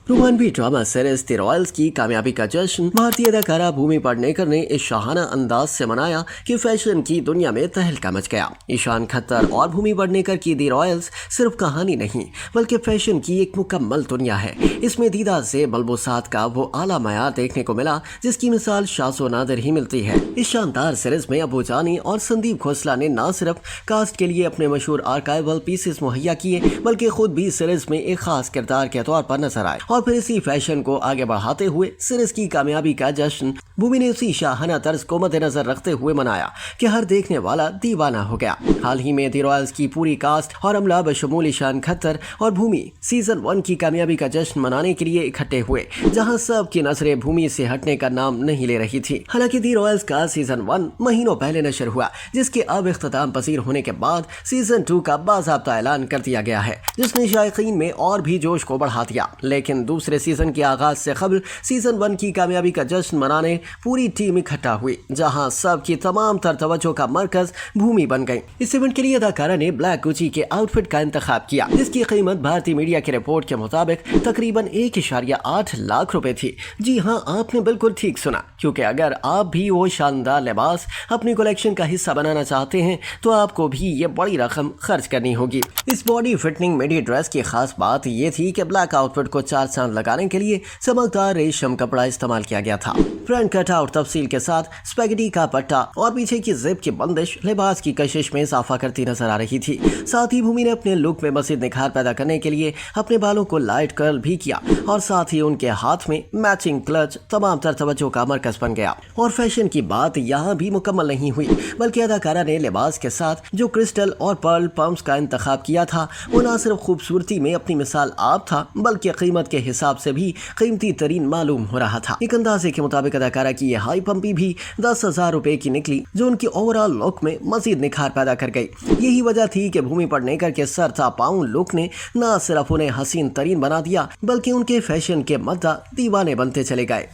रोमानवी drama series the Royals की कामयाबी का जश्न भारतीय अदाकारा भूमि पेडनेकर ने इस शाहाना अंदाज से मनाया कि फैशन की दुनिया में तहलका मच गया। ईशान खत्तर और भूमि पेडनेकर की द रॉयल्स सिर्फ कहानी नहीं बल्कि फैशन की एक मुकम्मल दुनिया है। इसमें दीदा से बल्बोसात का वो आला मयार देखने को मिला जिसकी मिसाल शासो नादिर ही मिलती है। इस शानदार सीरीज में अबू जानी और संदीप खोसला ने न सिर्फ कास्ट के लिए अपने मशहूर आर्काइवल पीसेस मुहैया किए बल्कि खुद भी सीरीज में एक खास किरदार के तौर पर नजर आए और फिर इसी फैशन को आगे बढ़ाते हुए सीरीज की कामयाबी का जश्न भूमि ने उसी शाहाना तर्ज को मद्देनजर रखते हुए मनाया कि हर देखने वाला दीवाना हो गया। हाल ही में द रॉयल्स की पूरी कास्ट और अमला बशमूल ईशान खत्तर और भूमि सीजन 1 की कामयाबी का जश्न मनाने के लिए इकट्ठे हुए, जहां सब की नजरें भूमि से हटने का नाम नहीं ले रही थी। हालांकि द रॉयल्स का सीजन 1 महीनों पहले नशर हुआ, जिसके अब इख्तिताम पसीर होने के बाद सीजन 2 का बाज़ाब्ता ऐलान कर दिया गया है, जिसने शायकीन में और भी जोश को बढ़ा दिया। लेकिन दूसरे सीजन के आगाज से कबल सीजन 1 की कामयाबी का जश्न मनाने पूरी टीम इकट्ठा हुई, जहां सब की तमाम तर तवज्जो का मरकज भूमि बन गई। इस इवेंट के लिए अदाकारा ने ब्लैक गुची के आउटफिट का इंतखाब किया, जिसकी कीमत भारतीय मीडिया की रिपोर्ट के मुताबिक तकरीबन 1.8 लाख रुपए थी। जी हां, आपने बिल्कुल ठीक सुना, क्योंकि अगर आप भी वो शानदार लिबास अपनी कलेक्शन का हिस्सा बनाना चाहते हैं तो आपको भी ये बड़ी रकम खर्च करनी होगी। इस बॉडी फिटनिंग मिडी ड्रेस की खास बात ये थी कि ब्लैक आउटफिट को चार चांद लगाने के लिए चमकदार रेशम कपड़ा इस्तेमाल किया गया था। फ्रंट कटआउट तफसील के साथ स्पैगेटी का पट्टा और पीछे की जिप की बंदिश लिबास की कशिश में इजाफा करती नजर आ रही थी। साथ ही भूमि ने अपने लुक में मजीद निखार पैदा करने के लिए अपने बालों को लाइट कर्ल भी किया और साथ ही उनके हाथ में मैचिंग क्लच तमाम तर तवज्जो का मरकज बन गया। और फैशन की बात यहाँ भी मुकम्मल नहीं हुई, बल्कि अदाकारा ने लिबास के साथ जो क्रिस्टल और पर्ल पंप्स का इंतखाब किया था वो न सिर्फ खूबसूरती में अपनी मिसाल आप था बल्कि कीमत के हिसाब से भी कीमती तरीन मालूम हो रहा था। एक अंदाजे के मुताबिक अदाकारा की यह हाई पंपी भी 10,000 रुपए की निकली, जो उनकी ओवरऑल लुक में मजीद निखार पैदा कर गई। यही वजह थी कि भूमि पेडनेकर के सरता पाउं लुक ने न सिर्फ उन्हें हसीन तरीन बना दिया बल्कि उनके फैशन के मद्दा दीवाने बनते चले गए।